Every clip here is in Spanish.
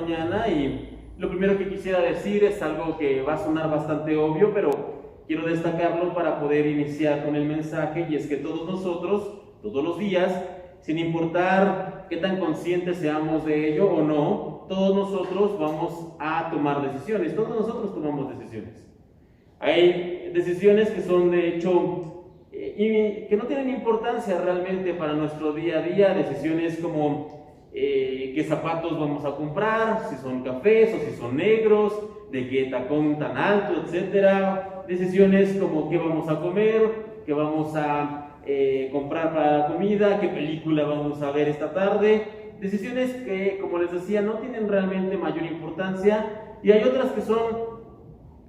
mañana y lo primero que quisiera decir es algo que va a sonar bastante obvio, pero quiero destacarlo para poder iniciar con el mensaje, y es que todos nosotros, todos los días, sin importar qué tan conscientes seamos de ello o no, todos nosotros vamos a tomar decisiones, todos nosotros tomamos decisiones. Hay decisiones que son de hecho que no tienen importancia realmente para nuestro día a día, decisiones como qué zapatos vamos a comprar, si son cafés o si son negros, de qué tacón tan alto, etcétera. Decisiones como qué vamos a comer, qué vamos a comprar para la comida, qué película vamos a ver esta tarde. Decisiones que, como les decía, no tienen realmente mayor importancia, y hay otras que son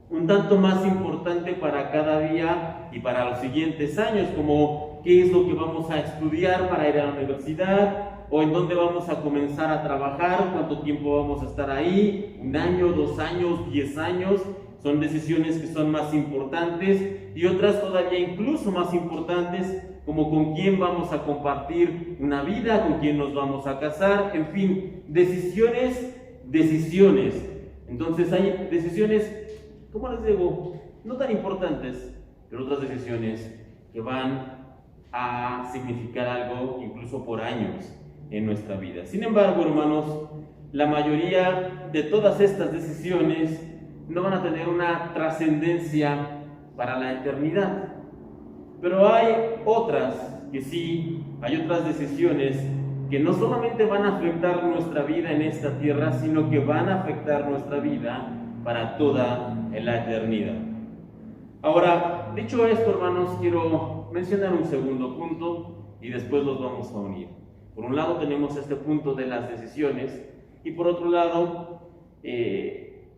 un tanto más importante para cada día y para los siguientes años, como qué es lo que vamos a estudiar para ir a la universidad, o en dónde vamos a comenzar a trabajar, cuánto tiempo vamos a estar ahí, 1 año, 2 años, 10 años. Son decisiones que son más importantes, y otras todavía incluso más importantes, como con quién vamos a compartir una vida, con quién nos vamos a casar, en fin, decisiones. Entonces hay decisiones, ¿cómo les digo?, no tan importantes, pero otras decisiones que van a significar algo incluso por años en nuestra vida. Sin embargo, hermanos, la mayoría de todas estas decisiones no van a tener una trascendencia para la eternidad. Pero hay otras que sí, hay otras decisiones que no solamente van a afectar nuestra vida en esta tierra, sino que van a afectar nuestra vida para toda la eternidad. Ahora, dicho esto, hermanos, quiero mencionar un segundo punto y después los vamos a unir. Por un lado tenemos este punto de las decisiones, y por otro lado,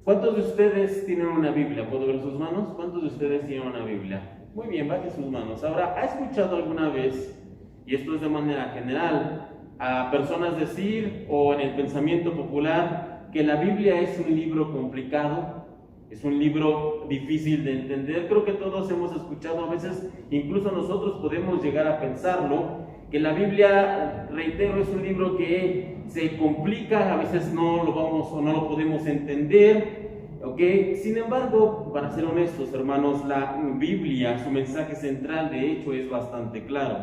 ¿cuántos de ustedes tienen una Biblia? ¿Puedo ver sus manos? ¿Cuántos de ustedes tienen una Biblia? Muy bien, bajen sus manos. Ahora, ¿ha escuchado alguna vez, y esto es de manera general, a personas decir, o en el pensamiento popular, que la Biblia es un libro complicado, es un libro difícil de entender? Creo que todos hemos escuchado, a veces incluso nosotros podemos llegar a pensarlo, que la Biblia, reitero, es un libro que se complica, a veces no lo vamos o no lo podemos entender, ¿ok? Sin embargo, para ser honestos, hermanos, la Biblia, su mensaje central, de hecho, es bastante claro.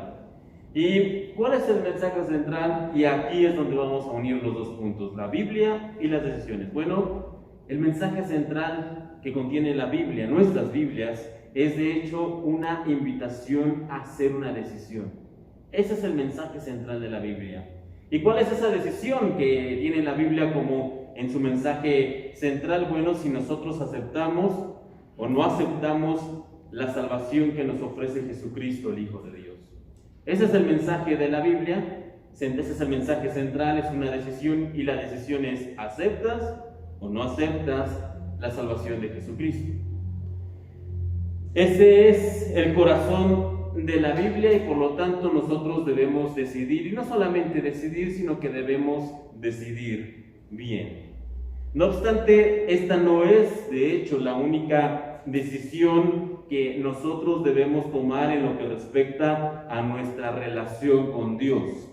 ¿Y cuál es el mensaje central? Y aquí es donde vamos a unir los dos puntos, la Biblia y las decisiones. Bueno, el mensaje central que contiene la Biblia, nuestras Biblias, es de hecho una invitación a hacer una decisión. Ese es el mensaje central de la Biblia. ¿Y cuál es esa decisión que tiene la Biblia como en su mensaje central? Bueno, si nosotros aceptamos o no aceptamos la salvación que nos ofrece Jesucristo, el Hijo de Dios. Ese es el mensaje de la Biblia, ese es el mensaje central, es una decisión, y la decisión es: ¿aceptas o no aceptas la salvación de Jesucristo? Ese es el corazón de la Biblia, y por lo tanto nosotros debemos decidir, y no solamente decidir, sino que debemos decidir bien. No obstante, esta no es de hecho la única decisión que nosotros debemos tomar en lo que respecta a nuestra relación con Dios.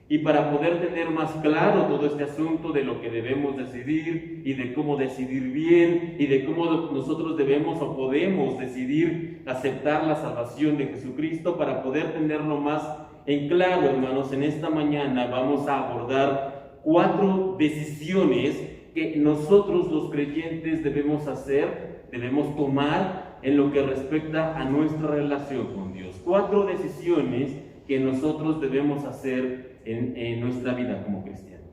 Y para poder tener más claro todo este asunto de lo que debemos decidir, y de cómo decidir bien, y de cómo nosotros debemos o podemos decidir aceptar la salvación de Jesucristo, para poder tenerlo más en claro, hermanos, en esta mañana vamos a abordar 4 decisiones que nosotros los creyentes debemos hacer, debemos tomar en lo que respecta a nuestra relación con Dios. 4 decisiones que nosotros debemos hacer en nuestra vida como cristianos.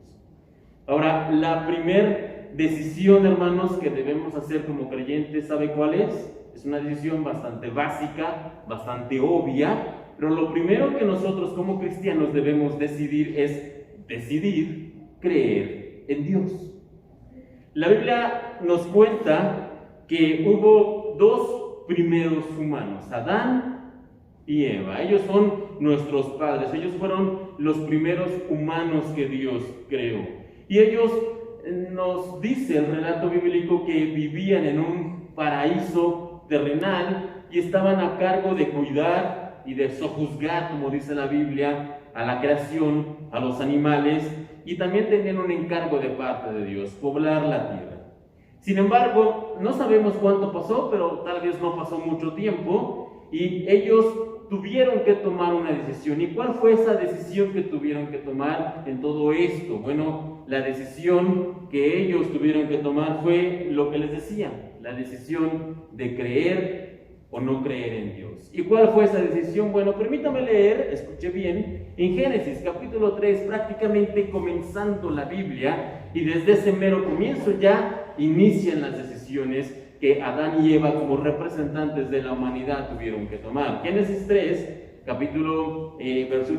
Ahora, la primera decisión, hermanos, que debemos hacer como creyentes, ¿sabe cuál es? Es una decisión bastante básica, bastante obvia, pero lo primero que nosotros como cristianos debemos decidir es decidir creer en Dios. La Biblia nos cuenta que hubo 2 primeros humanos, Adán y Eva. Ellos son nuestros padres, ellos fueron los primeros humanos que Dios creó. Y ellos, nos dice el relato bíblico, que vivían en un paraíso terrenal y estaban a cargo de cuidar y de sojuzgar, como dice la Biblia, a la creación, a los animales, y también tenían un encargo de parte de Dios, poblar la tierra. Sin embargo, no sabemos cuánto pasó, pero tal vez no pasó mucho tiempo, y ellos tuvieron que tomar una decisión. ¿Y cuál fue esa decisión que tuvieron que tomar en todo esto? Bueno, la decisión que ellos tuvieron que tomar fue lo que les decía, la decisión de creer o no creer en Dios. ¿Y cuál fue esa decisión? Bueno, permítame leer, escuche bien, en Génesis capítulo 3, prácticamente comenzando la Biblia, y desde ese mero comienzo ya inician las decisiones que Adán y Eva como representantes de la humanidad tuvieron que tomar. Génesis 3, capítulo,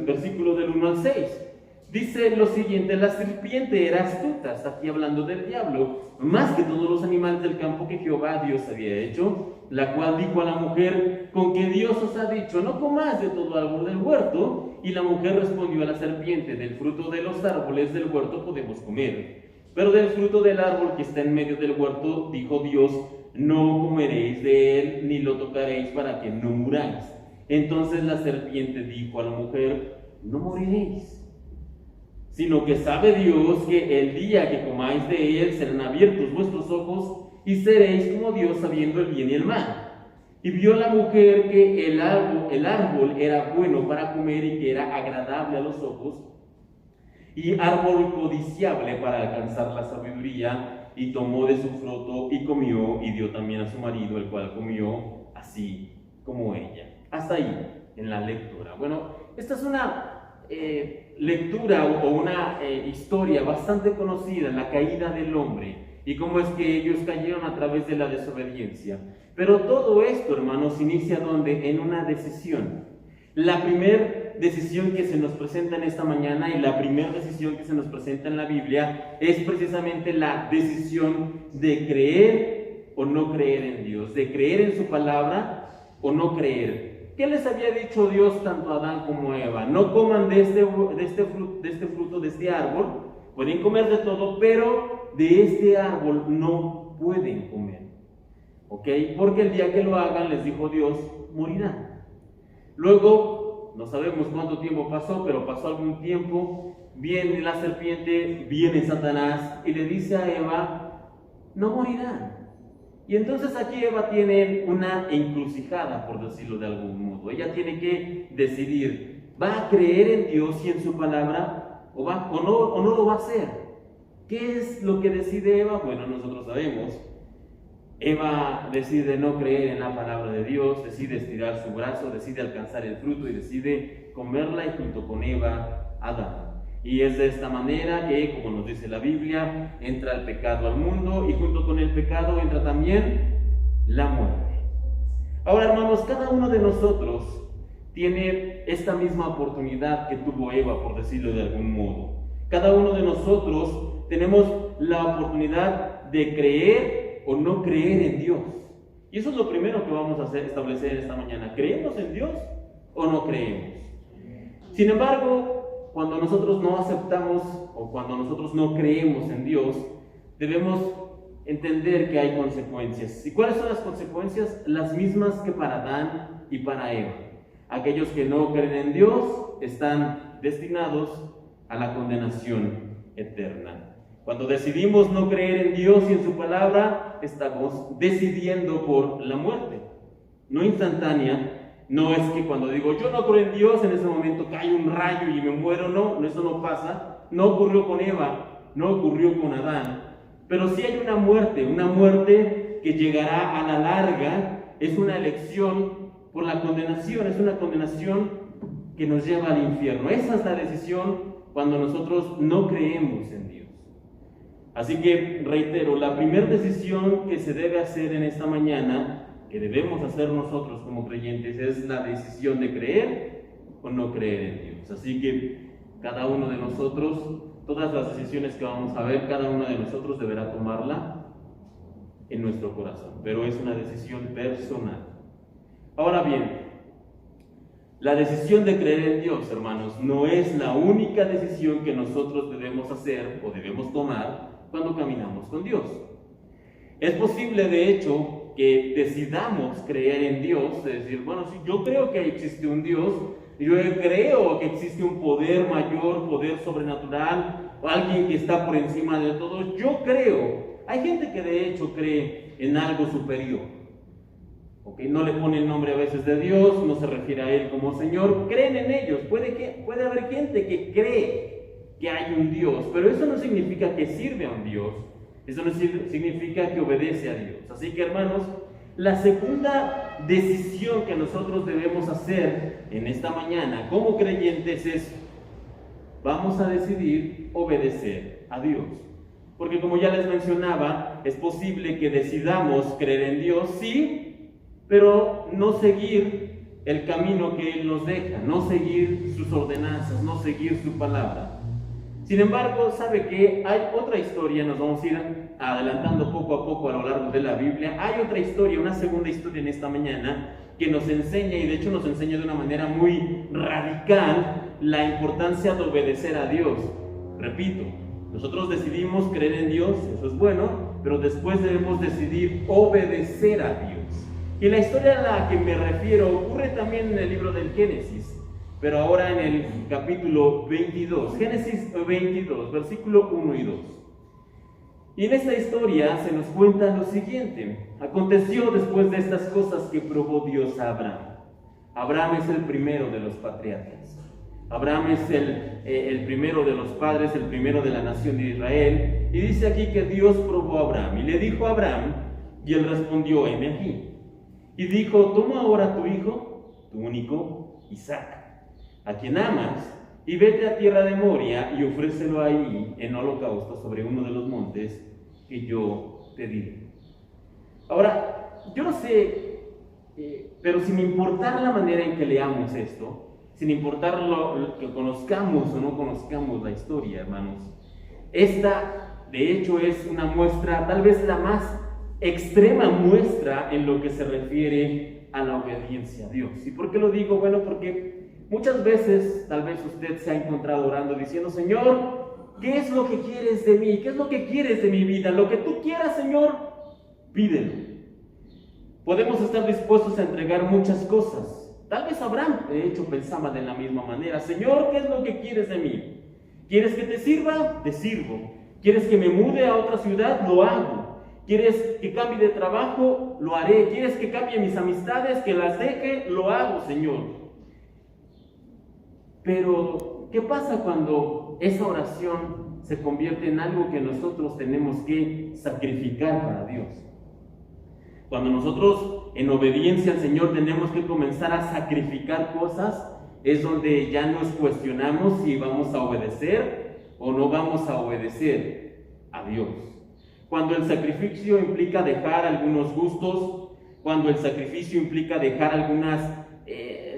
versículo del 1 al 6. Dice lo siguiente: la serpiente era astuta, está aquí hablando del diablo, más que todos los animales del campo que Jehová Dios había hecho, la cual dijo a la mujer: con que Dios os ha dicho, no comáis de todo árbol del huerto. Y la mujer respondió a la serpiente: del fruto de los árboles del huerto podemos comer, pero del fruto del árbol que está en medio del huerto, dijo Dios, no comeréis de él, ni lo tocaréis, para que no muráis. Entonces la serpiente dijo a la mujer: no moriréis, sino que sabe Dios que el día que comáis de él serán abiertos vuestros ojos y seréis como Dios, sabiendo el bien y el mal. Y vio la mujer que el árbol era bueno para comer y que era agradable a los ojos, y árbol codiciable para alcanzar la sabiduría, y tomó de su fruto y comió, y dio también a su marido, el cual comió así como ella. Hasta ahí en la lectura. Bueno, esta es una lectura o una historia bastante conocida, la caída del hombre y cómo es que ellos cayeron a través de la desobediencia. Pero todo esto, hermanos, inicia ¿dónde? En una decisión. La primera decisión que se nos presenta en esta mañana y la primera decisión que se nos presenta en la Biblia es precisamente la decisión de creer o no creer en Dios, de creer en su palabra o no creer. ¿Qué les había dicho Dios tanto a Adán como a Eva? No coman de este fruto, de este árbol. Pueden comer de todo, pero de este árbol no pueden comer. ¿Ok? Porque el día que lo hagan, les dijo Dios, morirán. Luego, no sabemos cuánto tiempo pasó, pero pasó algún tiempo, viene la serpiente, viene Satanás y le dice a Eva, no morirán. Y entonces aquí Eva tiene una encrucijada, por decirlo de algún modo. Ella tiene que decidir, ¿va a creer en Dios y en su palabra o no lo va a hacer? ¿Qué es lo que decide Eva? Bueno, nosotros sabemos. Eva decide no creer en la palabra de Dios, decide estirar su brazo, decide alcanzar el fruto y decide comerla, y junto con Eva, Adán. Y es de esta manera que, como nos dice la Biblia, entra el pecado al mundo y junto con el pecado entra también la muerte. Ahora, hermanos, cada uno de nosotros tiene esta misma oportunidad que tuvo Eva, por decirlo de algún modo. Cada uno de nosotros tenemos la oportunidad de creer o no creer en Dios. Y eso es lo primero que vamos a establecer esta mañana. ¿Creemos en Dios o no creemos? Sin embargo, cuando nosotros no aceptamos o cuando nosotros no creemos en Dios, debemos entender que hay consecuencias. ¿Y cuáles son las consecuencias? Las mismas que para Adán y para Eva. Aquellos que no creen en Dios están destinados a la condenación eterna. Cuando decidimos no creer en Dios y en su palabra, estamos decidiendo por la muerte. No instantánea. No es que cuando digo yo no creo en Dios, en ese momento cae un rayo y me muero. No, eso no pasa. No ocurrió con Eva, no ocurrió con Adán. Pero sí hay una muerte que llegará a la larga. Es una elección por la condenación, es una condenación que nos lleva al infierno. Esa es la decisión cuando nosotros no creemos en Dios. Así que reitero, la primera decisión que se debe hacer en esta mañana, que debemos hacer nosotros como creyentes, es la decisión de creer o no creer en Dios. Así que cada uno de nosotros, todas las decisiones que vamos a ver, cada uno de nosotros deberá tomarla en nuestro corazón, pero es una decisión personal. Ahora bien, la decisión de creer en Dios, hermanos, no es la única decisión que nosotros debemos hacer o debemos tomar cuando caminamos con Dios. Es posible, de hecho, que decidamos creer en Dios, es decir, bueno, si yo creo que existe un Dios, Yo creo que existe un poder mayor, poder sobrenatural, o alguien que está por encima de todo. Yo creo. Hay gente que de hecho cree en algo superior. Okay, no le pone el nombre a veces de Dios, no se refiere a Él como Señor, creen en ellos. Puede haber gente que cree que hay un Dios, pero eso no significa que sirve a un Dios, eso no significa que obedece a Dios. Así que, hermanos, la segunda decisión que nosotros debemos hacer en esta mañana como creyentes es: vamos a decidir obedecer a Dios. Porque como ya les mencionaba, es posible que decidamos creer en Dios, sí, pero no seguir el camino que Él nos deja, no seguir sus ordenanzas, no seguir su palabra. Sin embargo, ¿sabe qué? Hay otra historia, nos vamos a ir adelantando poco a poco a lo largo de la Biblia. Hay otra historia, una segunda historia en esta mañana, que nos enseña, y de hecho nos enseña de una manera muy radical, la importancia de obedecer a Dios. Repito, nosotros decidimos creer en Dios, eso es bueno, pero después debemos decidir obedecer a Dios. Y la historia a la que me refiero ocurre también en el libro del Génesis, pero ahora en el capítulo 22, Génesis 22, versículo 1 y 2. Y en esta historia se nos cuenta lo siguiente: aconteció después de estas cosas que probó Dios a Abraham. Abraham es el primero de los patriarcas. Abraham es el primero de los padres, el primero de la nación de Israel. Y dice aquí que Dios probó a Abraham y le dijo a Abraham, y él respondió: heme aquí. Y dijo: toma ahora tu hijo, tu único, Isaac, a quien amas, y vete a tierra de Moria y ofrécelo ahí en holocausto sobre uno de los montes que yo te diré. Ahora, yo no sé, pero sin importar la manera en que leamos esto, sin importar lo que conozcamos o no conozcamos la historia, hermanos, esta de hecho es una muestra, tal vez la más extrema muestra en lo que se refiere a la obediencia a Dios. ¿Y por qué lo digo? Bueno, porque muchas veces tal vez usted se ha encontrado orando diciendo: Señor, ¿qué es lo que quieres de mí? ¿Qué es lo que quieres de mi vida? Lo que tú quieras, Señor, pídelo. Podemos estar dispuestos a entregar muchas cosas. Tal vez Abraham, de hecho, pensaba de la misma manera: Señor, ¿qué es lo que quieres de mí? ¿Quieres que te sirva? Te sirvo. ¿Quieres que me mude a otra ciudad? Lo hago. ¿Quieres que cambie de trabajo? Lo haré. ¿Quieres que cambie mis amistades? Que las deje, lo hago, Señor. Pero, ¿qué pasa cuando esa oración se convierte en algo que nosotros tenemos que sacrificar para Dios? Cuando nosotros, en obediencia al Señor, tenemos que comenzar a sacrificar cosas, es donde ya nos cuestionamos si vamos a obedecer o no vamos a obedecer a Dios. Cuando el sacrificio implica dejar algunos gustos, cuando el sacrificio implica dejar algunas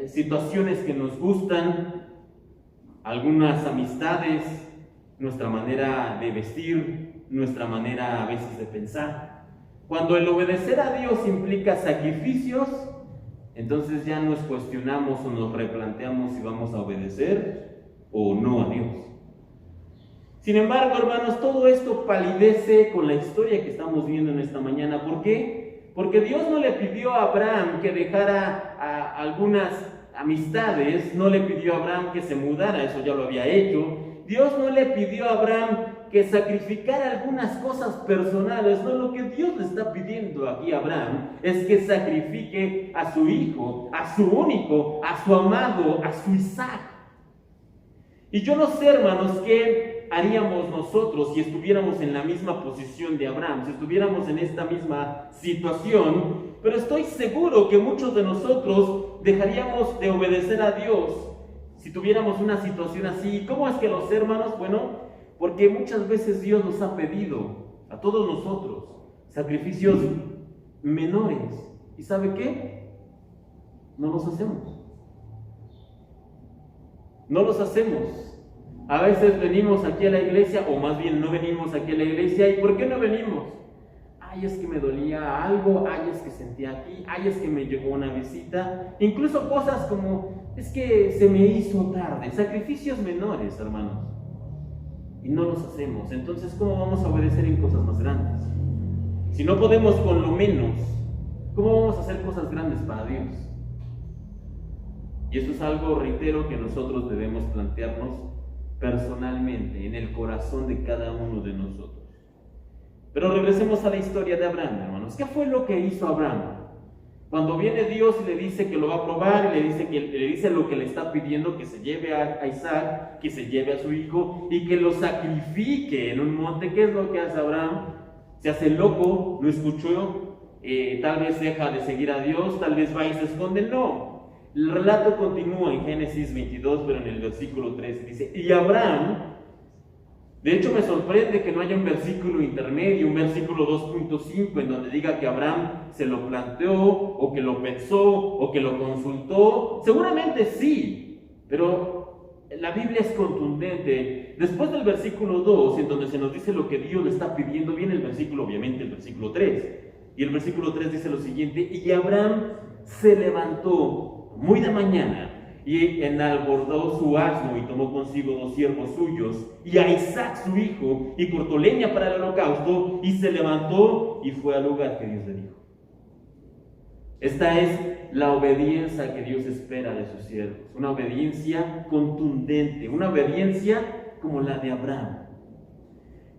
situaciones que nos gustan, algunas amistades, nuestra manera de vestir, nuestra manera a veces de pensar. Cuando el obedecer a Dios implica sacrificios, entonces ya nos cuestionamos o nos replanteamos si vamos a obedecer o no a Dios. Sin embargo, hermanos, todo esto palidece con la historia que estamos viendo en esta mañana. ¿Por qué? Porque Dios no le pidió a Abraham que dejara algunas amistades, no le pidió a Abraham que se mudara, eso ya lo había hecho. Dios no le pidió a Abraham que sacrificara algunas cosas personales. No, lo que Dios le está pidiendo aquí a Abraham es que sacrifique a su hijo, a su único, a su amado, a su Isaac. Y yo no sé, hermanos, qué haríamos nosotros si estuviéramos en la misma posición de Abraham, si estuviéramos en esta misma situación, pero estoy seguro que muchos de nosotros dejaríamos de obedecer a Dios si tuviéramos una situación así. ¿Cómo es que los hermanos? Bueno, porque muchas veces Dios nos ha pedido a todos nosotros sacrificios menores. ¿Y sabe qué? No los hacemos. No los hacemos. A veces venimos aquí a la iglesia, o más bien no venimos aquí a la iglesia. ¿Y por qué no venimos? Ay, es que me dolía algo, ay, es que sentía aquí, ay, es que me llegó una visita. Incluso cosas como, es que se me hizo tarde. Sacrificios menores, hermanos. Y no los hacemos. Entonces, ¿cómo vamos a obedecer en cosas más grandes? Si no podemos con lo menos, ¿cómo vamos a hacer cosas grandes para Dios? Y eso es algo, reitero, que nosotros debemos plantearnos personalmente, en el corazón de cada uno de nosotros. Pero regresemos a la historia de Abraham, hermanos. ¿Qué fue lo que hizo Abraham? Cuando viene Dios y le dice que lo va a probar, y le dice lo que le está pidiendo, que se lleve a Isaac, que se lleve a su hijo y que lo sacrifique en un monte. ¿Qué es lo que hace Abraham? Se hace loco, no escuchó, tal vez deja de seguir a Dios, tal vez va y se esconde. No, el relato continúa en Génesis 22, pero en el versículo 13 dice: y Abraham, de hecho me sorprende que no haya un versículo intermedio, un versículo 2.5 en donde diga que Abraham se lo planteó, o que lo pensó, o que lo consultó. Seguramente sí, pero la Biblia es contundente. Después del versículo 2, en donde se nos dice lo que Dios le está pidiendo, viene el versículo, obviamente el versículo 3. Y el versículo 3 dice lo siguiente: y Abraham se levantó muy de mañana y enalbordó su asno y tomó consigo 2 siervos suyos y a Isaac su hijo, y cortó leña para el holocausto, y se levantó y fue al lugar que Dios le dijo. Esta es la obediencia que Dios espera de sus siervos, una obediencia contundente, una obediencia como la de Abraham.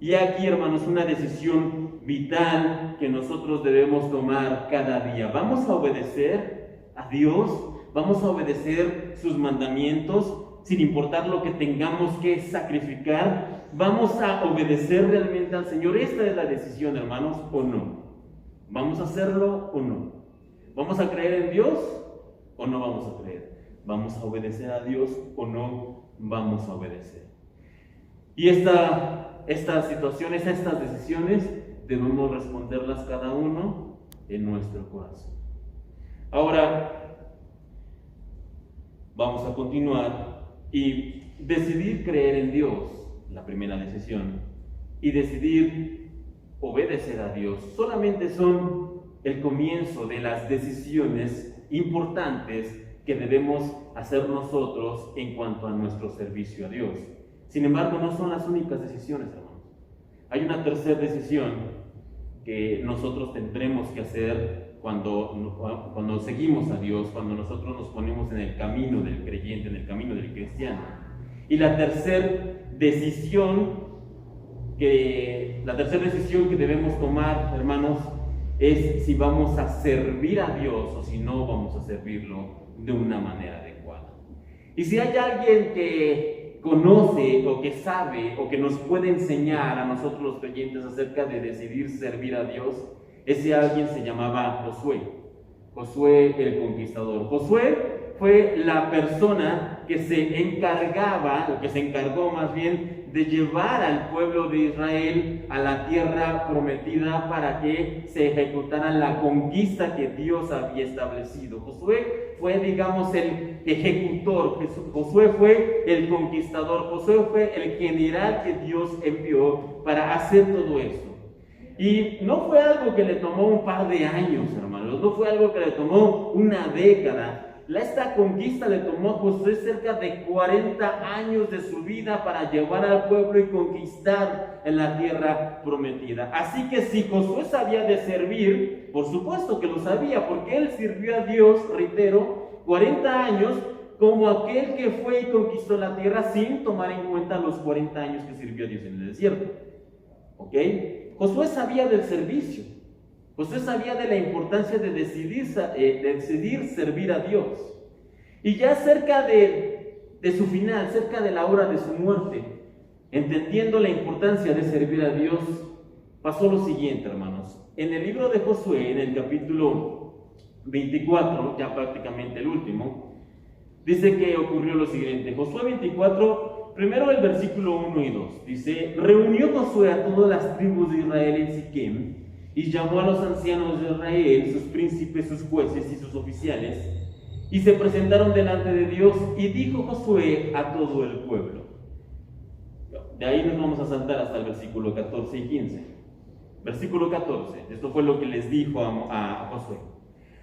Y aquí, hermanos, una decisión vital que nosotros debemos tomar cada día. ¿Vamos a obedecer a Dios? ¿Vamos a obedecer sus mandamientos sin importar lo que tengamos que sacrificar? ¿Vamos a obedecer realmente al Señor? Esta es la decisión, hermanos, ¿o no? ¿Vamos a hacerlo o no? ¿Vamos a creer en Dios o no vamos a creer? ¿Vamos a obedecer a Dios o no vamos a obedecer? Y estas situaciones, estas decisiones, debemos responderlas cada uno en nuestro corazón. Ahora, vamos a continuar y decidir creer en Dios, la primera decisión, y decidir obedecer a Dios, solamente son el comienzo de las decisiones importantes que debemos hacer nosotros en cuanto a nuestro servicio a Dios. Sin embargo, no son las únicas decisiones, hermanos. Hay una tercera decisión que nosotros tendremos que hacer cuando seguimos a Dios, cuando nosotros nos ponemos en el camino del creyente, en el camino del cristiano. Y la tercera decisión que debemos tomar, hermanos, es si vamos a servir a Dios o si no vamos a servirlo de una manera adecuada. Y si hay alguien que conoce o que sabe o que nos puede enseñar a nosotros los creyentes acerca de decidir servir a Dios, ese alguien se llamaba Josué. Josué el conquistador. Josué fue la persona que se encargó más bien de llevar al pueblo de Israel a la tierra prometida para que se ejecutara la conquista que Dios había establecido. Josué fue, digamos, el ejecutor. Josué fue el conquistador. Josué fue el general que Dios envió para hacer todo eso. Y no fue algo que le tomó un par de años, hermanos, no fue algo que le tomó una década. Esta conquista le tomó a Josué cerca de 40 años de su vida para llevar al pueblo y conquistar en la tierra prometida. Así que si Josué sabía de servir, por supuesto que lo sabía, porque él sirvió a Dios, reitero, 40 años, como aquel que fue y conquistó la tierra sin tomar en cuenta los 40 años que sirvió a Dios en el desierto. ¿Ok? Josué sabía del servicio. Josué sabía de la importancia de decidir servir a Dios. Y ya cerca de su final, cerca de la hora de su muerte, entendiendo la importancia de servir a Dios, pasó lo siguiente, hermanos. En el libro de Josué, en el capítulo 24, ya prácticamente el último, dice que ocurrió lo siguiente. Josué 24, primero el versículo 1 y 2, dice: reunió Josué a todas las tribus de Israel en Siquem, y llamó a los ancianos de Israel, sus príncipes, sus jueces y sus oficiales, y se presentaron delante de Dios, y dijo Josué a todo el pueblo. De ahí nos vamos a saltar hasta el versículo 14 y 15. Versículo 14, esto fue lo que les dijo a Josué: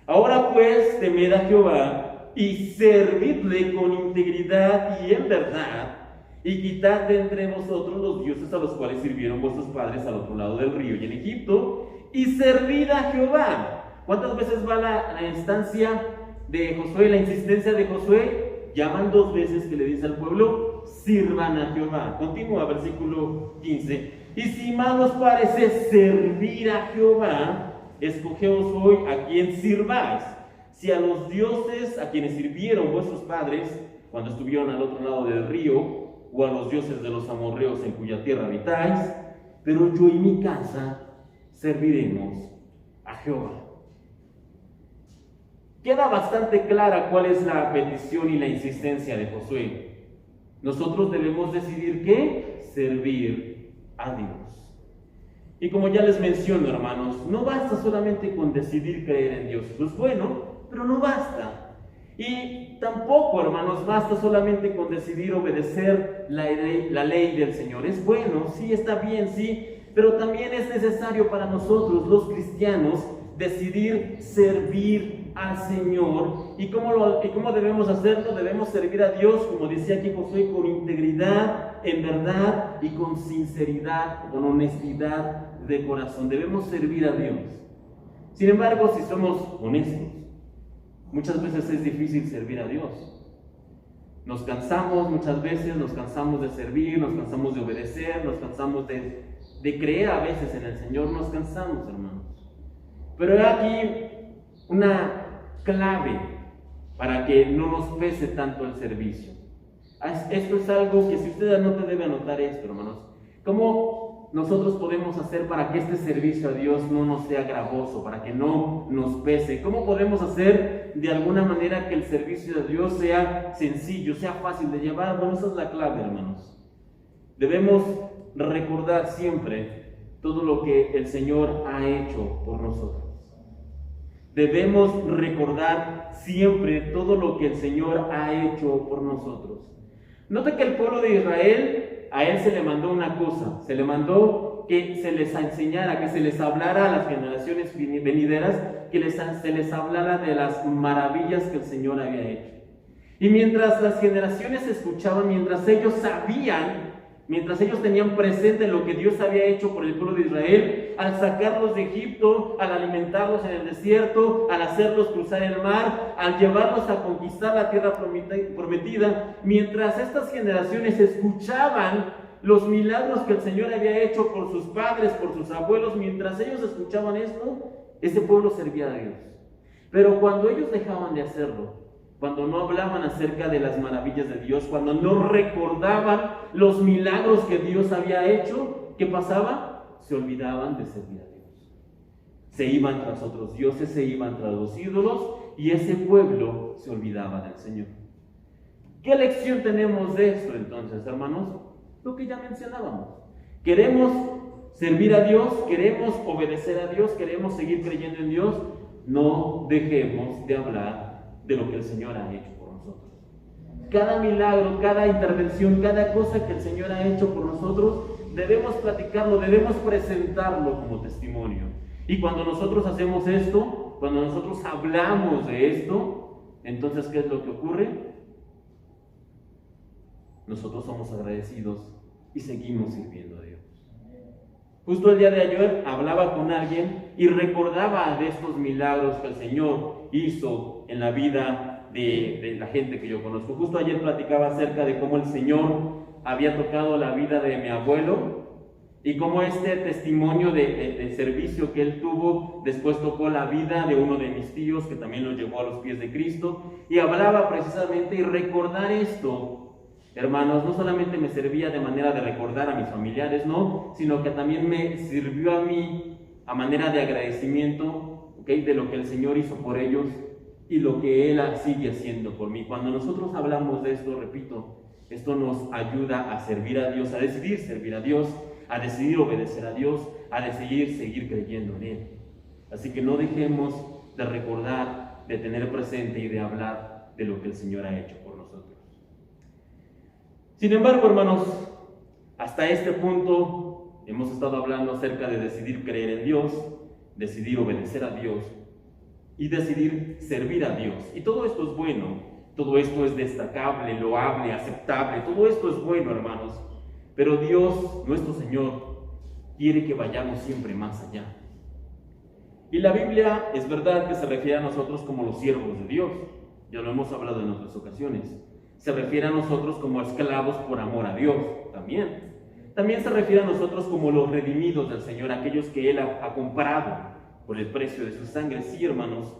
ahora pues temed a Jehová y servidle con integridad y en verdad, y quitad de entre vosotros los dioses a los cuales sirvieron vuestros padres al otro lado del río y en Egipto, y servid a Jehová. ¿Cuántas veces va la instancia? de Josué, la insistencia de Josué, llaman 2 veces que le dice al pueblo, sirvan a Jehová. Continúa, versículo 15. Y si más os parece servir a Jehová, escogeos hoy a quien sirváis. Si a los dioses a quienes sirvieron vuestros padres cuando estuvieron al otro lado del río, o a los dioses de los amorreos en cuya tierra habitáis, pero yo y mi casa serviremos a Jehová. Queda bastante clara cuál es la petición y la insistencia de Josué. Nosotros debemos decidir qué, servir a Dios. Y como ya les menciono, hermanos, no basta solamente con decidir creer en Dios. Eso es bueno, pero no basta. Y tampoco, hermanos, basta solamente con decidir obedecer la ley del Señor. Es bueno, sí, está bien, sí, pero también es necesario para nosotros, los cristianos, decidir servir al Señor. ¿Y cómo debemos hacerlo? Debemos servir a Dios, como decía aquí Josué, con integridad, en verdad y con sinceridad, con honestidad de corazón. Debemos servir a Dios. Sin embargo, si somos honestos, muchas veces es difícil servir a Dios. Nos cansamos muchas veces, nos cansamos de servir, nos cansamos de obedecer, nos cansamos de creer a veces en el Señor, nos cansamos, hermanos. Pero hay aquí una clave para que no nos pese tanto el servicio. Esto es algo que si usted anota, debe anotar esto, hermanos. ¿Cómo nosotros podemos hacer para que este servicio a Dios no nos sea gravoso, para que no nos pese? ¿Cómo podemos hacer de alguna manera que el servicio a Dios sea sencillo, sea fácil de llevar? Bueno, esa es la clave, hermanos. Debemos recordar siempre todo lo que el Señor ha hecho por nosotros. Debemos recordar siempre todo lo que el Señor ha hecho por nosotros. Note que el pueblo de Israel, a él se le mandó una cosa, se le mandó que se les enseñara, que se les hablara a las generaciones venideras, que se les hablara de las maravillas que el Señor había hecho. Y mientras las generaciones escuchaban, mientras ellos sabían, mientras ellos tenían presente lo que Dios había hecho por el pueblo de Israel, al sacarlos de Egipto, al alimentarlos en el desierto, al hacerlos cruzar el mar, al llevarlos a conquistar la tierra prometida, mientras estas generaciones escuchaban los milagros que el Señor había hecho por sus padres, por sus abuelos, mientras ellos escuchaban esto, ese pueblo servía a Dios. Pero cuando ellos dejaban de hacerlo, cuando no hablaban acerca de las maravillas de Dios, cuando no recordaban los milagros que Dios había hecho, ¿qué pasaba? Se olvidaban de servir a Dios. Se iban tras otros dioses, se iban tras los ídolos, y ese pueblo se olvidaba del Señor. ¿Qué lección tenemos de esto entonces, hermanos? Lo que ya mencionábamos. Queremos servir a Dios, queremos obedecer a Dios, queremos seguir creyendo en Dios. No dejemos de hablar de lo que el Señor ha hecho por nosotros. Cada milagro, cada intervención, cada cosa que el Señor ha hecho por nosotros, debemos platicarlo, debemos presentarlo como testimonio. Y cuando nosotros hacemos esto, cuando nosotros hablamos de esto, entonces, ¿qué es lo que ocurre? Nosotros somos agradecidos y seguimos sirviendo a Dios. Justo el día de ayer hablaba con alguien y recordaba de estos milagros que el Señor hizo en la vida de la gente que yo conozco. Justo ayer platicaba acerca de cómo el Señor había tocado la vida de mi abuelo y cómo este testimonio de servicio que él tuvo después tocó la vida de uno de mis tíos que también lo llevó a los pies de Cristo. Y hablaba precisamente, y recordar esto, hermanos, no solamente me servía de manera de recordar a mis familiares, no, sino que también me sirvió a mí a manera de agradecimiento, de lo que el Señor hizo por ellos y lo que Él sigue haciendo por mí. Cuando nosotros hablamos de esto, repito, esto nos ayuda a servir a Dios, a decidir servir a Dios, a decidir obedecer a Dios, a decidir seguir creyendo en Él. Así que no dejemos de recordar, de tener presente y de hablar de lo que el Señor ha hecho por nosotros. Sin embargo, hermanos, hasta este punto hemos estado hablando acerca de decidir creer en Dios, decidir obedecer a Dios y decidir servir a Dios. Y todo esto es bueno, todo esto es destacable, loable, aceptable, todo esto es bueno, hermanos. Pero Dios, nuestro Señor, quiere que vayamos siempre más allá. Y la Biblia es verdad que se refiere a nosotros como los siervos de Dios, ya lo hemos hablado en otras ocasiones. Se refiere a nosotros como esclavos por amor a Dios, también. También se refiere a nosotros como los redimidos del Señor, aquellos que Él ha comprado por el precio de su sangre, sí, hermanos.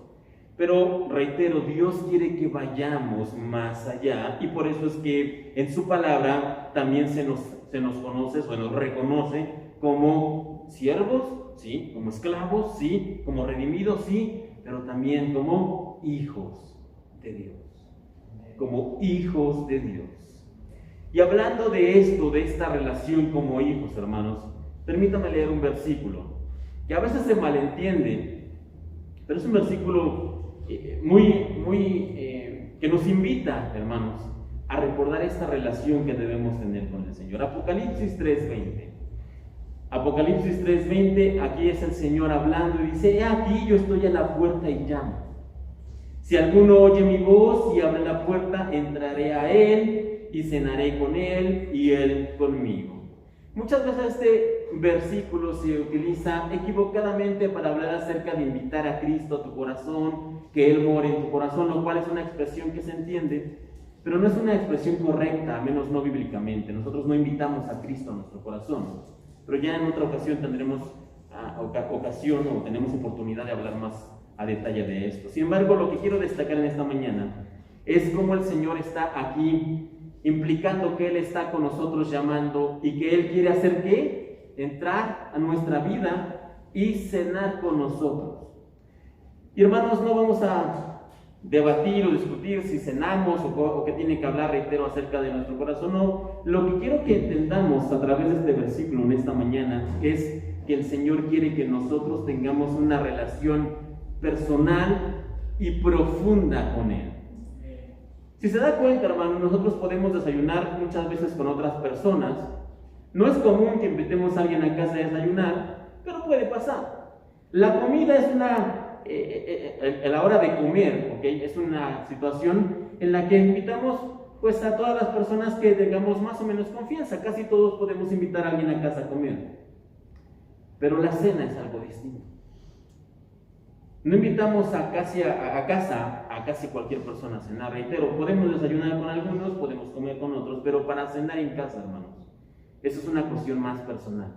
Pero reitero, Dios quiere que vayamos más allá, y por eso es que en su palabra también se nos conoce, o nos reconoce como siervos, sí, como esclavos, sí, como redimidos, sí, pero también como hijos de Dios, como hijos de Dios. Y hablando de esto, de esta relación como hijos, hermanos, permítame leer un versículo que a veces se malentiende, pero es un versículo que nos invita, hermanos, a recordar esta relación que debemos tener con el Señor. Apocalipsis 3:20. Apocalipsis 3:20, aquí es el Señor hablando y dice: he aquí, yo estoy a la puerta y llamo. Si alguno oye mi voz y abre la puerta, entraré a él y cenaré con él y él conmigo. Muchas veces este versículo se utiliza equivocadamente para hablar acerca de invitar a Cristo a tu corazón, que Él more en tu corazón, lo cual es una expresión que se entiende, pero no es una expresión correcta, al menos no bíblicamente. Nosotros no invitamos a Cristo a nuestro corazón, pero ya en otra ocasión tendremos o tenemos oportunidad de hablar más a detalle de esto. Sin embargo, lo que quiero destacar en esta mañana es cómo el Señor está aquí, implicando que Él está con nosotros llamando y que Él quiere hacer ¿qué? Entrar a nuestra vida y cenar con nosotros. Y hermanos, no vamos a debatir o discutir si cenamos o qué tiene que hablar, reitero, acerca de nuestro corazón. No, lo que quiero que entendamos a través de este versículo en esta mañana es que el Señor quiere que nosotros tengamos una relación personal y profunda con Él. Si se da cuenta, hermano, nosotros podemos desayunar muchas veces con otras personas. No es común que invitemos a alguien a casa a desayunar, pero puede pasar. La comida es a la hora de comer, ¿okay? Es una situación en la que invitamos pues a todas las personas que tengamos más o menos confianza. Casi todos podemos invitar a alguien a casa a comer. Pero la cena es algo distinto. No invitamos a casi cualquier persona a cenar. Reitero, podemos desayunar con algunos, podemos comer con otros, pero para cenar en casa, hermanos, eso es una cuestión más personal.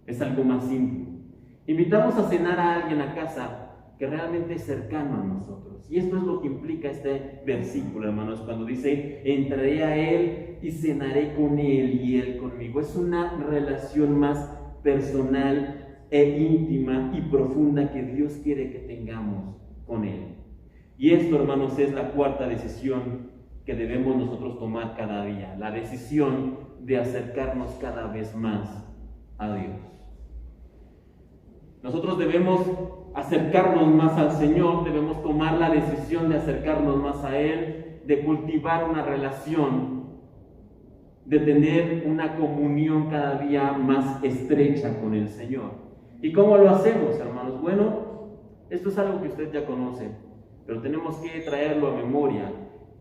Es algo más íntimo. Invitamos a cenar a alguien a casa que realmente es cercano a nosotros. Y esto es lo que implica este versículo, hermanos, cuando dice: entraré a Él y cenaré con Él y Él conmigo. Es una relación más personal e íntima y profunda que Dios quiere que tengamos con Él. Y esto, hermanos, es la cuarta decisión que debemos nosotros tomar cada día, la decisión de acercarnos cada vez más a Dios. Nosotros debemos acercarnos más al Señor, debemos tomar la decisión de acercarnos más a Él, de cultivar una relación, de tener una comunión cada día más estrecha con el Señor. ¿Y cómo lo hacemos, hermanos? Bueno, esto es algo que usted ya conoce, pero tenemos que traerlo a memoria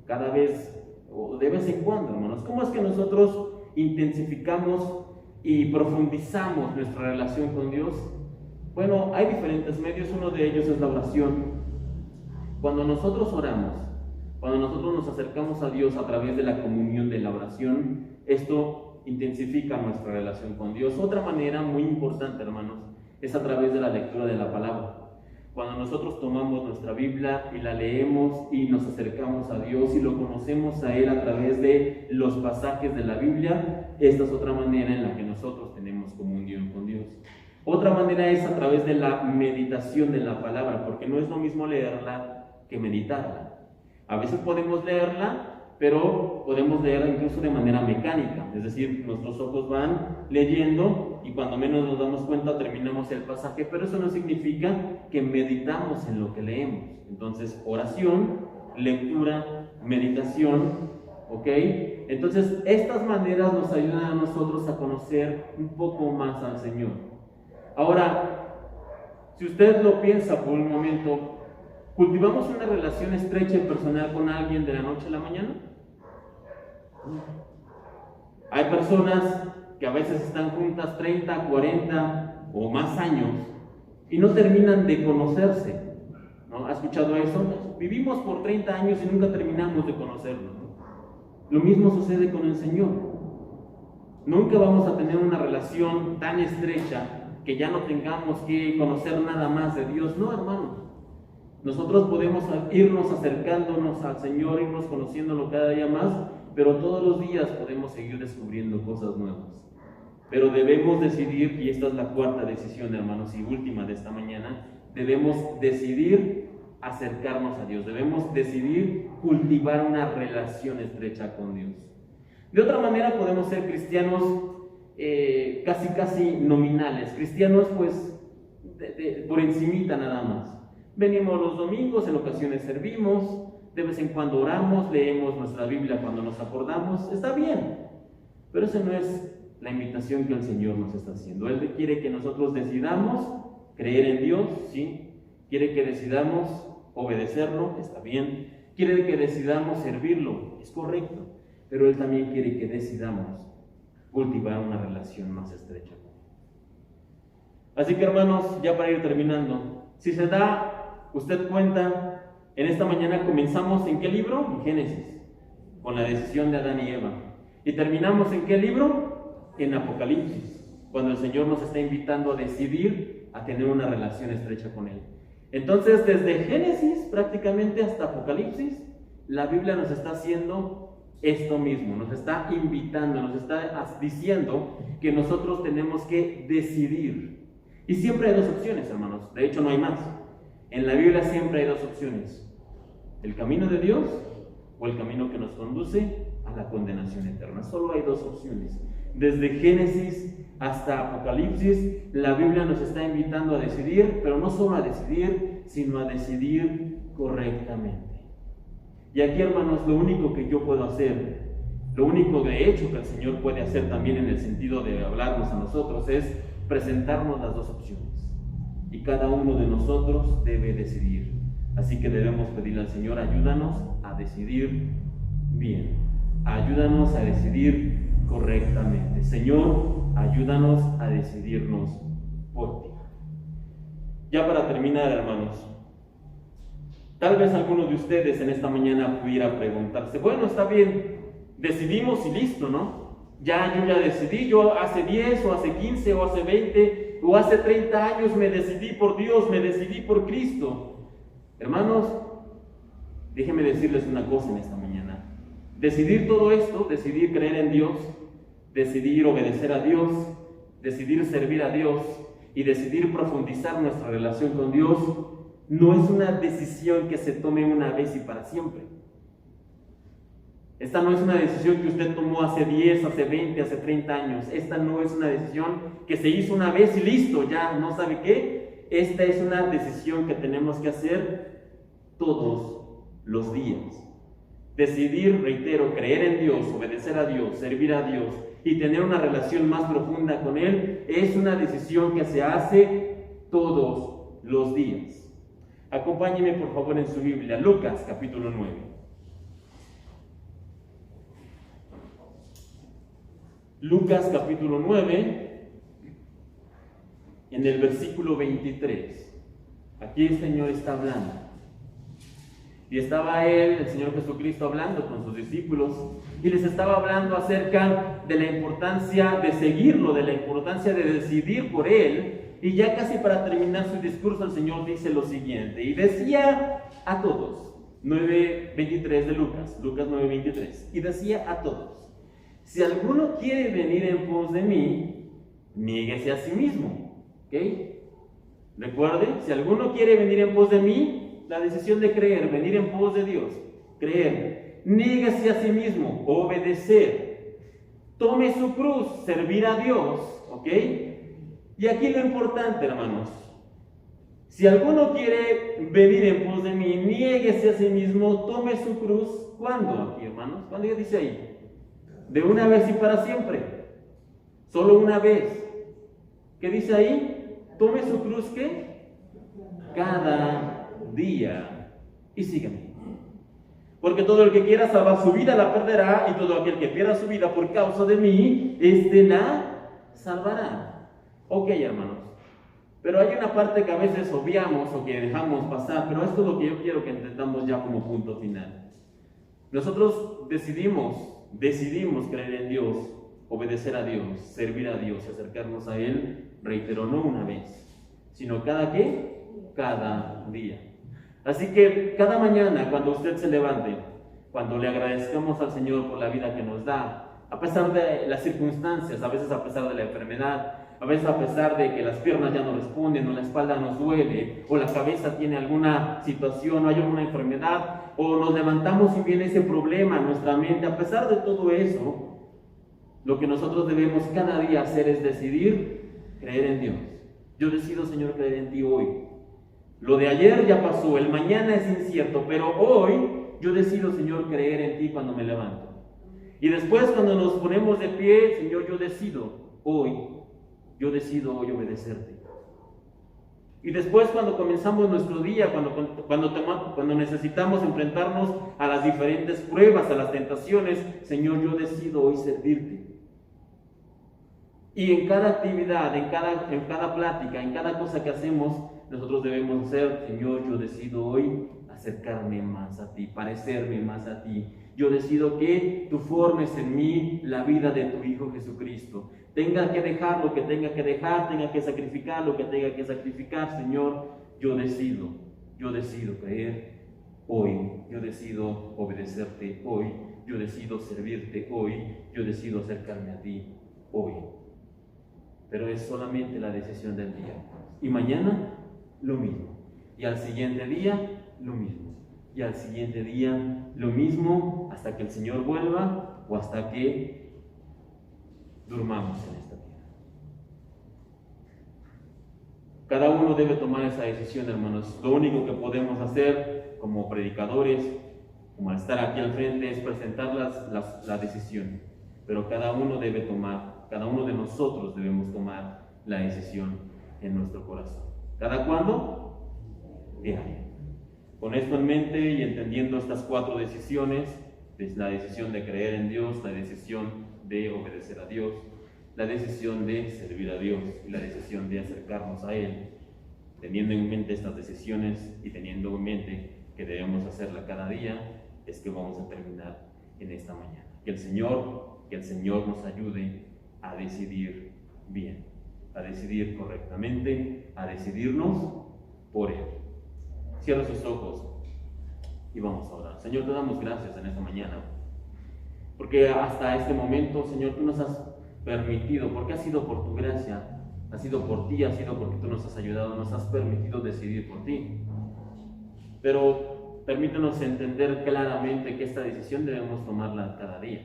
cada vez, o de vez en cuando, hermanos. ¿Cómo es que nosotros intensificamos y profundizamos nuestra relación con Dios? Bueno, hay diferentes medios. Uno de ellos es la oración. Cuando nosotros oramos, cuando nosotros nos acercamos a Dios a través de la comunión de la oración, esto intensifica nuestra relación con Dios. Otra manera muy importante, hermanos, es a través de la lectura de la palabra. Cuando nosotros tomamos nuestra Biblia y la leemos y nos acercamos a Dios y lo conocemos a Él a través de los pasajes de la Biblia, esta es otra manera en la que nosotros tenemos comunión con Dios. Otra manera es a través de la meditación de la palabra, porque no es lo mismo leerla que meditarla. A veces podemos leerla, pero podemos leerla incluso de manera mecánica, es decir, nuestros ojos van leyendo y cuando menos nos damos cuenta terminamos el pasaje, pero eso no significa que meditamos en lo que leemos. Entonces, oración, lectura, meditación, ¿ok? Entonces, estas maneras nos ayudan a nosotros a conocer un poco más al Señor. Ahora, si usted lo piensa por un momento, ¿cultivamos una relación estrecha y personal con alguien de la noche a la mañana? Hay personas que a veces están juntas 30, 40 o más años y no terminan de conocerse, ¿no? ¿Ha escuchado eso? Vivimos por 30 años y nunca terminamos de conocernos, ¿no? Lo mismo sucede con el Señor. Nunca vamos a tener una relación tan estrecha que ya no tengamos que conocer nada más de Dios. No, hermanos. Nosotros podemos irnos acercándonos al Señor, irnos conociéndolo cada día más, pero todos los días podemos seguir descubriendo cosas nuevas. Pero debemos decidir, y esta es la cuarta decisión, hermanos, y última de esta mañana, debemos decidir acercarnos a Dios, debemos decidir cultivar una relación estrecha con Dios. De otra manera podemos ser cristianos casi nominales, cristianos pues por encimita nada más. Venimos los domingos, en ocasiones servimos, de vez en cuando oramos, leemos nuestra Biblia cuando nos acordamos, está bien, pero esa no es la invitación que el Señor nos está haciendo. Él quiere que nosotros decidamos creer en Dios, ¿sí? Quiere que decidamos obedecerlo, está bien. Quiere que decidamos servirlo, es correcto. Pero Él también quiere que decidamos cultivar una relación más estrecha. Así que, hermanos, ya para ir terminando, si se da usted cuenta, en esta mañana comenzamos ¿en qué libro? En Génesis, con la decisión de Adán y Eva. ¿Y terminamos en qué libro? En Apocalipsis, cuando el Señor nos está invitando a decidir a tener una relación estrecha con Él. Entonces, desde Génesis prácticamente hasta Apocalipsis, la Biblia nos está haciendo esto mismo, nos está invitando, nos está diciendo que nosotros tenemos que decidir. Y siempre hay dos opciones, hermanos, de hecho no hay más. En la Biblia siempre hay dos opciones: el camino de Dios o el camino que nos conduce a la condenación eterna. Solo hay dos opciones. Desde Génesis hasta Apocalipsis, la Biblia nos está invitando a decidir, pero no solo a decidir, sino a decidir correctamente. Y aquí, hermanos, lo único que yo puedo hacer, lo único de hecho que el Señor puede hacer también en el sentido de hablarnos a nosotros, es presentarnos las dos opciones. Y cada uno de nosotros debe decidir. Así que debemos pedirle al Señor: ayúdanos a decidir bien. Ayúdanos a decidir correctamente. Señor, ayúdanos a decidirnos por ti. Ya para terminar, hermanos, tal vez alguno de ustedes en esta mañana pudiera preguntarse: bueno, está bien, decidimos y listo, ¿no? Yo ya decidí, yo hace 10 o hace 15 o hace 20 o hace 30 años me decidí por Dios, me decidí por Cristo. Hermanos, déjenme decirles una cosa en esta mañana. Decidir todo esto, decidir creer en Dios, decidir obedecer a Dios, decidir servir a Dios y decidir profundizar nuestra relación con Dios, no es una decisión que se tome una vez y para siempre. Esta no es una decisión que usted tomó hace 10, hace 20, hace 30 años. Esta no es una decisión que se hizo una vez y listo, ya no sabe qué. Esta es una decisión que tenemos que hacer todos los días. Decidir, reitero, creer en Dios, obedecer a Dios, servir a Dios y tener una relación más profunda con Él es una decisión que se hace todos los días. Acompáñeme por favor en su Biblia, Lucas capítulo 9. Lucas capítulo 9, en el versículo 23. Aquí el Señor está hablando. Y estaba el Señor Jesucristo, hablando con sus discípulos y les estaba hablando acerca de la importancia de seguirlo, de la importancia de decidir por Él. Y ya casi para terminar su discurso, el Señor dice lo siguiente: y decía a todos, 9:23 de Lucas 9:23, y decía a todos: si alguno quiere venir en pos de mí, niéguese a sí mismo. ¿Ok? Recuerde, si alguno quiere venir en pos de mí, la decisión de creer, venir en pos de Dios, creer, niéguese a sí mismo, obedecer, tome su cruz, servir a Dios. ¿Ok? Y aquí lo importante, hermanos: si alguno quiere venir en pos de mí, niéguese a sí mismo, tome su cruz. ¿Cuándo? Aquí, hermanos, ¿cuándo ya dice ahí? De una vez y para siempre. Solo una vez. ¿Qué dice ahí? Tome su cruz, ¿qué? Cada día. Y sígame. Porque todo el que quiera salvar su vida la perderá, y todo aquel que pierda su vida por causa de mí, la salvará. Ok, hermanos. Pero hay una parte que a veces obviamos o que dejamos pasar, pero esto es lo que yo quiero que entendamos ya como punto final. Nosotros decidimos creer en Dios, obedecer a Dios, servir a Dios, acercarnos a Él, reitero, no una vez, sino cada día. Así que cada mañana cuando usted se levante, cuando le agradezcamos al Señor por la vida que nos da, a pesar de las circunstancias, a veces a pesar de la enfermedad, a veces a pesar de que las piernas ya no responden, o la espalda nos duele, o la cabeza tiene alguna situación, o hay alguna enfermedad, o nos levantamos y viene ese problema en nuestra mente, a pesar de todo eso, lo que nosotros debemos cada día hacer es decidir creer en Dios. Yo decido, Señor, creer en ti hoy. Lo de ayer ya pasó, el mañana es incierto, pero hoy yo decido, Señor, creer en ti cuando me levanto. Y después cuando nos ponemos de pie, Señor, yo decido hoy obedecerte. Y después cuando comenzamos nuestro día, cuando necesitamos enfrentarnos a las diferentes pruebas, a las tentaciones, Señor, yo decido hoy servirte. Y en cada actividad, en cada plática, en cada cosa que hacemos, nosotros debemos hacer, Señor, yo decido hoy acercarme más a ti, parecerme más a ti. Yo decido que tú formes en mí la vida de tu Hijo Jesucristo. Tenga que dejar lo que tenga que dejar, tenga que sacrificar lo que tenga que sacrificar, Señor, yo decido creer hoy, yo decido obedecerte hoy, yo decido servirte hoy, yo decido acercarme a ti hoy. Pero es solamente la decisión del día. Y mañana, lo mismo. Y al siguiente día, lo mismo. Y al siguiente día, lo mismo, hasta que el Señor vuelva o hasta que durmamos en esta tierra. Cada uno debe tomar esa decisión, hermanos. Lo único que podemos hacer como predicadores, como al estar aquí al frente, es presentar la decisión. Pero cada uno de nosotros debemos tomar la decisión en nuestro corazón. ¿Cada cuándo? Diario. Con esto en mente y entendiendo estas 4 decisiones, la decisión de creer en Dios, la decisión de obedecer a Dios, la decisión de servir a Dios y la decisión de acercarnos a Él, teniendo en mente estas decisiones y teniendo en mente que debemos hacerla cada día, es que vamos a terminar en esta mañana. Que el Señor nos ayude a decidir bien, a decidir correctamente, a decidirnos por Él. Cierra sus ojos y vamos a orar. Señor, te damos gracias en esta mañana, porque hasta este momento, Señor, tú nos has permitido, porque ha sido por tu gracia, ha sido por ti, ha sido porque tú nos has ayudado, nos has permitido decidir por ti. Pero permítanos entender claramente que esta decisión debemos tomarla cada día,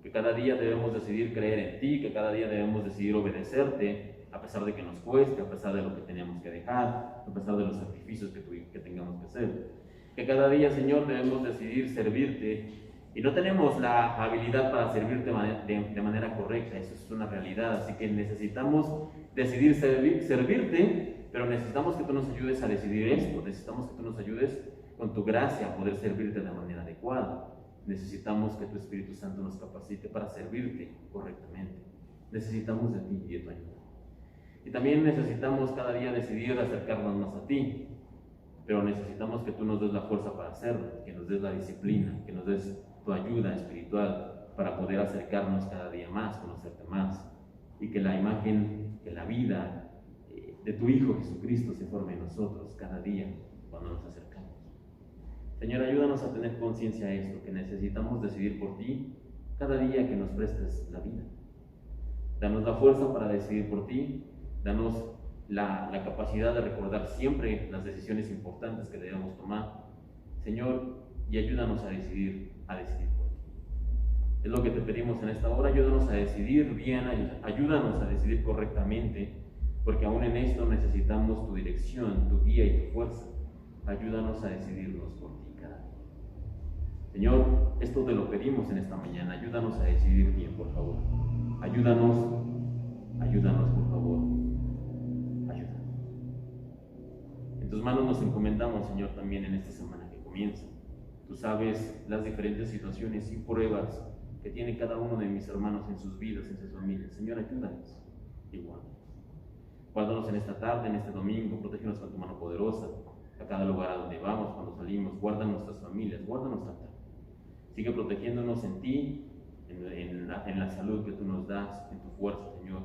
que cada día debemos decidir creer en ti, que cada día debemos decidir obedecerte, a pesar de que nos cueste, a pesar de lo que tenemos que dejar, a pesar de los sacrificios que tengamos que hacer. Que cada día, Señor, debemos decidir servirte, y no tenemos la habilidad para servirte de manera correcta, eso es una realidad, así que necesitamos decidir servirte, pero necesitamos que tú nos ayudes a decidir esto, necesitamos que tú nos ayudes con tu gracia a poder servirte de manera adecuada. Necesitamos que tu Espíritu Santo nos capacite para servirte correctamente. Necesitamos de ti y de tu ayuda. Y también necesitamos cada día decidir acercarnos más a ti, pero necesitamos que tú nos des la fuerza para hacerlo, que nos des la disciplina, que nos des tu ayuda espiritual para poder acercarnos cada día más, conocerte más, y que la imagen, que la vida de tu Hijo Jesucristo se forme en nosotros cada día cuando nos acercamos. Señor, ayúdanos a tener conciencia de esto, que necesitamos decidir por ti cada día que nos prestes la vida. Danos la fuerza para decidir por ti, danos la capacidad de recordar siempre las decisiones importantes que debemos tomar, Señor, y ayúdanos a decidir por ti. Es lo que te pedimos en esta hora, ayúdanos a decidir bien, ayúdanos a decidir correctamente, porque aún en esto necesitamos tu dirección, tu guía y tu fuerza. Ayúdanos a decidirnos por ti cada día. Señor, esto te lo pedimos en esta mañana, ayúdanos a decidir bien, por favor. Ayúdanos, por favor. Ayúdanos. En tus manos nos encomendamos, Señor, también en esta semana que comienza. Tú sabes las diferentes situaciones y pruebas que tiene cada uno de mis hermanos en sus vidas, en sus familias. Señor, ayúdanos igual. Guárdanos en esta tarde, en este domingo, protégenos con tu mano poderosa, a cada lugar a donde vamos, cuando salimos, guarda nuestras familias, guarda nuestra tarde. Sigue protegiéndonos en ti, en la salud que tú nos das, en tu fuerza, Señor.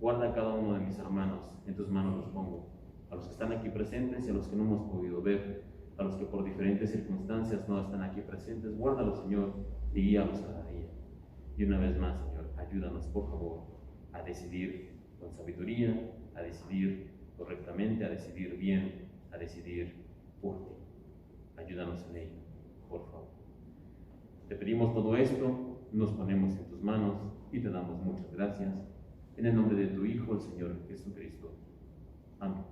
Guarda a cada uno de mis hermanos, en tus manos los pongo, a los que están aquí presentes y a los que no hemos podido ver, a los que por diferentes circunstancias no están aquí presentes. Guárdalos, Señor, y guíalos cada día. Y una vez más, Señor, ayúdanos, por favor, a decidir con sabiduría, a decidir correctamente, a decidir bien, a decidir por ti. Ayúdanos en ello, por favor. Te pedimos todo esto, nos ponemos en tus manos y te damos muchas gracias. En el nombre de tu Hijo, el Señor Jesucristo. Amén.